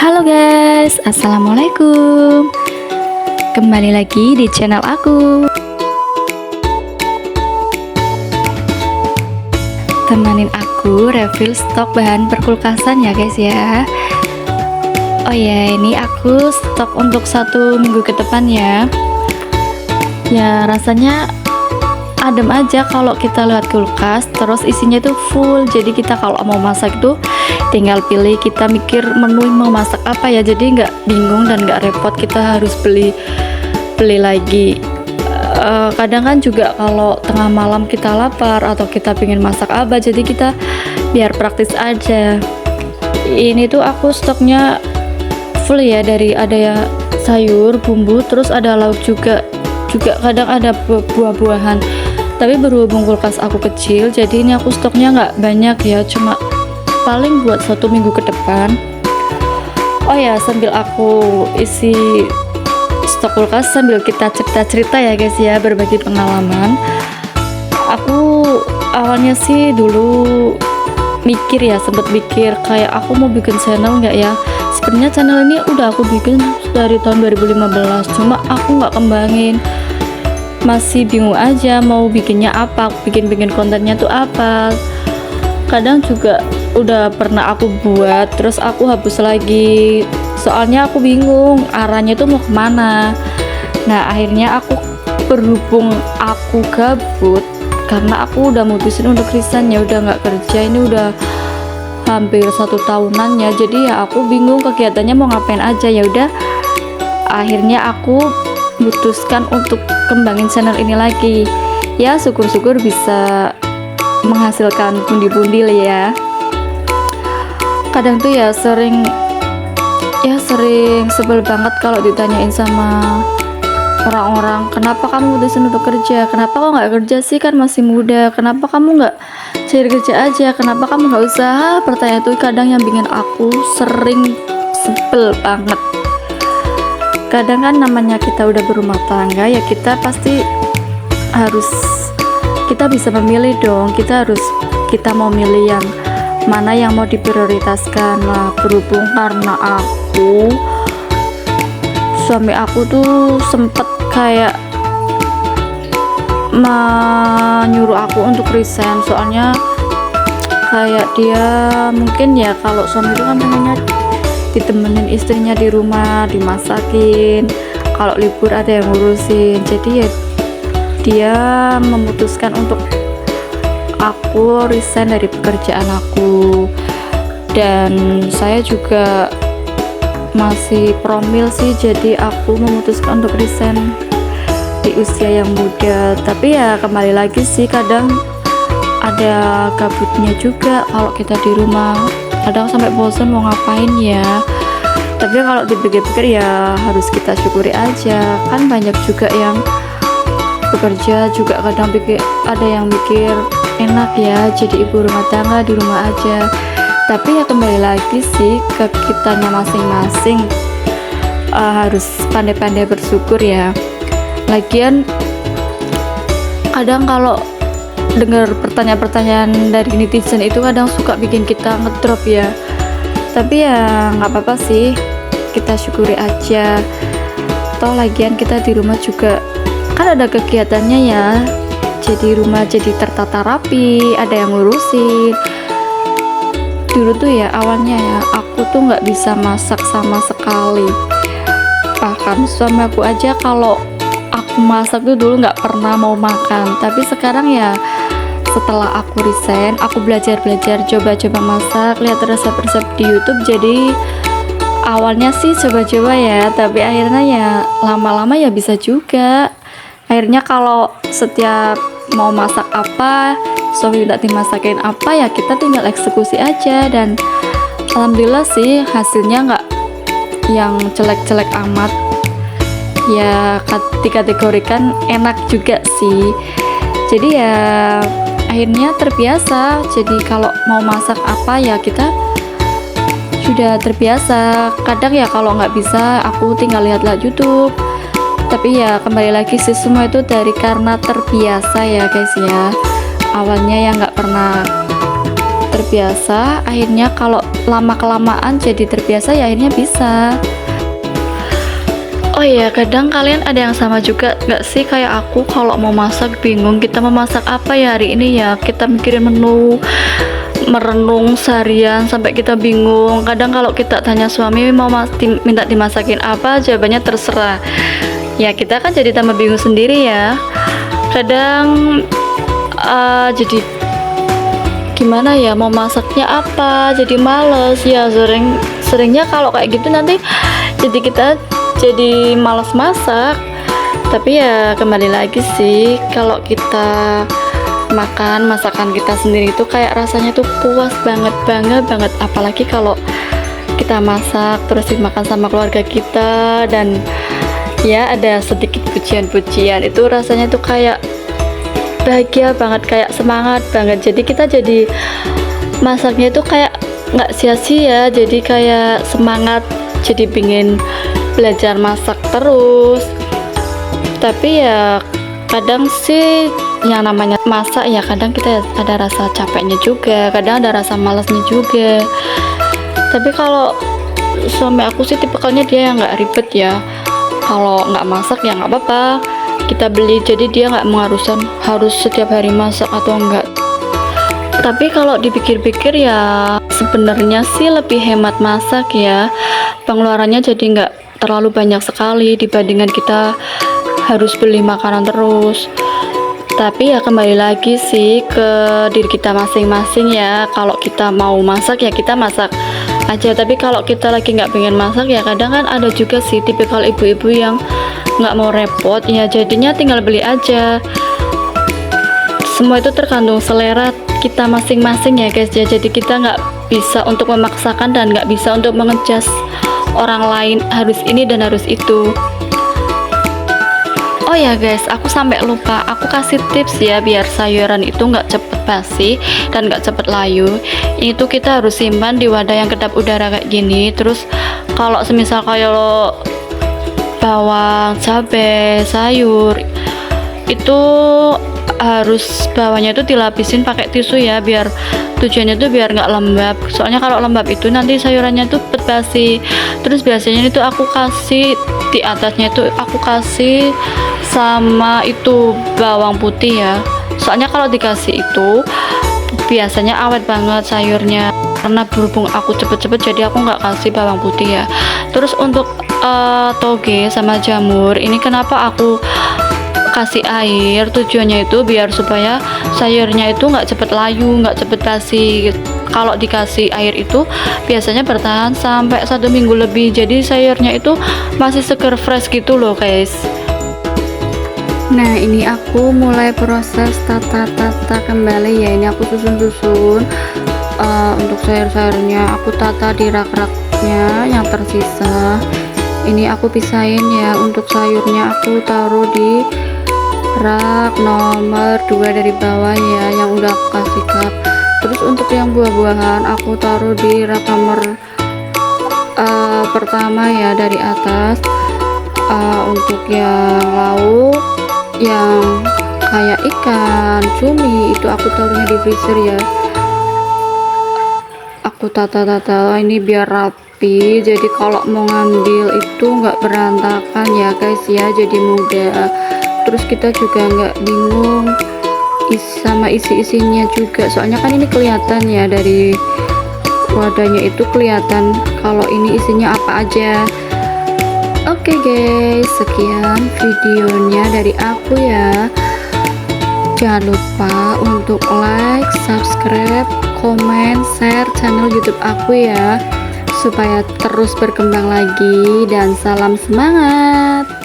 Halo guys, assalamualaikum. Kembali lagi di channel aku. Temanin aku review stok bahan perkulkasan ya guys ya. Oh ya, ini aku stok untuk 1 minggu ke depan ya. Ya rasanya adem aja kalau kita lihat kulkas, terus isinya tuh full. Jadi kita kalau mau masak tuh tinggal pilih, kita mikir menu mau masak apa ya, jadi nggak bingung dan nggak repot kita harus beli lagi. Kadang kan juga kalau tengah malam kita lapar atau kita pengen masak apa, jadi kita biar praktis aja. Ini tuh aku stoknya full ya, dari ada ya sayur, bumbu, terus ada lauk juga kadang ada buah-buahan. Tapi berhubung kulkas aku kecil, jadi ini aku stoknya nggak banyak ya, cuma paling buat 1 minggu ke depan. Oh ya, sambil aku isi stok kulkas, sambil kita cerita-cerita ya guys ya, berbagi pengalaman. Aku awalnya sih dulu mikir ya, sempet mikir kayak aku mau bikin channel nggak ya. Sebenarnya channel ini udah aku bikin dari tahun 2015, cuma aku nggak kembangin. Masih bingung aja mau bikinnya apa, bikin kontennya tuh apa. Kadang juga udah pernah aku buat, terus aku hapus lagi, soalnya aku bingung arahnya tuh mau kemana. Nah akhirnya aku, berhubung aku gabut karena aku udah mutusin untuk resign ya, udah nggak kerja, ini udah hampir 1 tahunan ya. Jadi ya aku bingung kegiatannya mau ngapain aja. Ya udah, akhirnya aku memutuskan untuk kembangin channel ini lagi. Ya syukur-syukur bisa menghasilkan pundi-pundi lah ya. Kadang tuh ya sering sebel banget kalau ditanyain sama orang-orang, kenapa kamu mutusin untuk kerja, kenapa kok nggak kerja sih, kan masih muda, kenapa kamu nggak cari kerja aja, kenapa kamu nggak usaha. Pertanyaan itu kadang yang bikin aku sering sebel banget. Kadang kan namanya kita udah berumah tangga ya, kita pasti harus, kita bisa memilih dong, kita mau milih yang mana yang mau diprioritaskan. Nah berhubung karena suami aku tuh sempet kayak menyuruh aku untuk resign, soalnya kayak dia mungkin ya, kalau suami itu kan pengennya ditemenin istrinya di rumah, dimasakin, kalau libur ada yang ngurusin. Jadi ya dia memutuskan untuk aku resign dari pekerjaan aku. Dan saya juga masih promil sih, jadi aku memutuskan untuk resign di usia yang muda. Tapi ya kembali lagi sih, kadang ada gabutnya juga kalau kita di rumah, kadang sampai bosan mau ngapain ya. Tapi kalau dipikir-pikir ya harus kita syukuri aja, kan banyak juga yang bekerja juga kadang ada yang mikir enak ya jadi ibu rumah tangga di rumah aja. Tapi ya kembali lagi sih ke kitanya masing-masing, harus pandai-pandai bersyukur ya. Lagian kadang kalau dengar pertanyaan-pertanyaan dari netizen itu kadang suka bikin kita ngedrop ya. Tapi ya nggak apa-apa sih, kita syukuri aja. Toh lagian kita di rumah juga kan ada kegiatannya ya, jadi rumah jadi tertata rapi, ada yang ngurusin. Dulu tuh ya awalnya ya, aku tuh nggak bisa masak sama sekali. Bahkan suami aku aja kalau aku masak tuh dulu nggak pernah mau makan. Tapi sekarang ya setelah aku resign, aku belajar coba-coba masak, lihat resep-resep di YouTube. Jadi awalnya sih coba-coba ya, tapi akhirnya ya lama-lama ya bisa juga. Akhirnya kalau setiap mau masak apa, suami minta dimasakin apa, ya kita tinggal eksekusi aja. Dan alhamdulillah sih hasilnya nggak yang jelek-jelek amat ya, dikategorikan enak juga sih. Jadi ya akhirnya terbiasa. Jadi kalau mau masak apa ya kita sudah terbiasa. Kadang ya kalau nggak bisa, aku tinggal lihat YouTube. Tapi ya kembali lagi sih, semua itu karena terbiasa ya guys ya. Awalnya ya nggak pernah terbiasa, akhirnya kalau lama kelamaan jadi terbiasa ya akhirnya bisa. Oh iya, kadang kalian ada yang sama juga nggak sih kayak aku, kalau mau masak bingung kita mau masak apa ya hari ini ya, kita mikirin menu, merenung seharian sampai kita bingung. Kadang kalau kita tanya suami mau minta dimasakin apa, jawabannya terserah. Ya kita kan jadi tambah bingung sendiri ya. Kadang jadi gimana ya, mau masaknya apa jadi males ya. Seringnya kalau kayak gitu nanti jadi kita jadi malas masak. Tapi ya kembali lagi sih, kalau kita makan masakan kita sendiri itu kayak rasanya tuh puas banget. Apalagi kalau kita masak terus dimakan sama keluarga kita dan ya ada sedikit pujian-pujian, itu rasanya tuh kayak bahagia banget, kayak semangat banget. Jadi kita jadi masaknya itu kayak nggak sia-sia, jadi kayak semangat, jadi pingin belajar masak terus. Tapi ya kadang sih yang namanya masak ya kadang kita ada rasa capeknya juga, kadang ada rasa malasnya juga. Tapi kalau suami aku sih tipikalnya dia yang nggak ribet ya, kalau nggak masak ya nggak apa-apa, kita beli, jadi dia nggak mengharuskan harus setiap hari masak atau enggak. Tapi kalau dipikir-pikir ya sebenarnya sih lebih hemat masak ya, pengeluarannya jadi nggak terlalu banyak sekali dibandingkan kita harus beli makanan terus. Tapi ya kembali lagi sih ke diri kita masing-masing ya, kalau kita mau masak ya kita masak aja. Tapi kalau kita lagi nggak pengen masak ya kadang kan ada juga sih tipikal ibu-ibu yang nggak mau repot ya, jadinya tinggal beli aja. Semua itu tergantung selera kita masing-masing ya guys ya, jadi kita nggak bisa untuk memaksakan dan nggak bisa untuk mengejas orang lain harus ini dan harus itu. Oh ya guys, aku sampai lupa, aku kasih tips ya biar sayuran itu nggak cepet basi dan nggak cepet layu. Itu kita harus simpan di wadah yang kedap udara kayak gini. Terus kalau semisal kayak bawang, cabai, sayur itu harus bawahnya itu dilapisin pakai tisu ya, biar tujuannya tuh biar nggak lembab. Soalnya kalau lembab itu nanti sayurannya tuh cepet basi. Terus biasanya itu aku kasih di atasnya itu aku kasih sama itu bawang putih ya, soalnya kalau dikasih itu biasanya awet banget sayurnya. Karena berhubung aku cepet-cepet jadi aku nggak kasih bawang putih ya. Terus untuk toge sama jamur ini kenapa aku kasih air, tujuannya itu biar supaya sayurnya itu nggak cepet layu, nggak cepet basi. Kalau dikasih air itu biasanya bertahan sampai 1 minggu lebih, jadi sayurnya itu masih seger fresh gitu loh guys. Nah ini aku mulai proses tata kembali ya, ini aku susun untuk sayur-sayurnya aku tata di rak-raknya yang tersisa. Ini aku pisahin ya, untuk sayurnya aku taruh di rak nomor 2 dari bawah ya, yang udah aku kasih cup. Terus untuk yang buah-buahan aku taruh di rak nomor pertama ya dari atas. Untuk yang lauk yang kayak ikan, cumi itu aku taruhnya di freezer ya. Aku tata ini biar rapi, jadi kalau mau ngambil itu nggak berantakan ya guys ya, jadi mudah. Terus kita juga nggak bingung sama isi-isinya juga, soalnya kan ini kelihatan ya dari wadahnya, itu kelihatan kalau ini isinya apa aja. Oke guys, sekian videonya dari aku ya. Jangan lupa untuk like, subscribe, komen, share channel YouTube aku ya, supaya terus berkembang lagi. Dan salam semangat.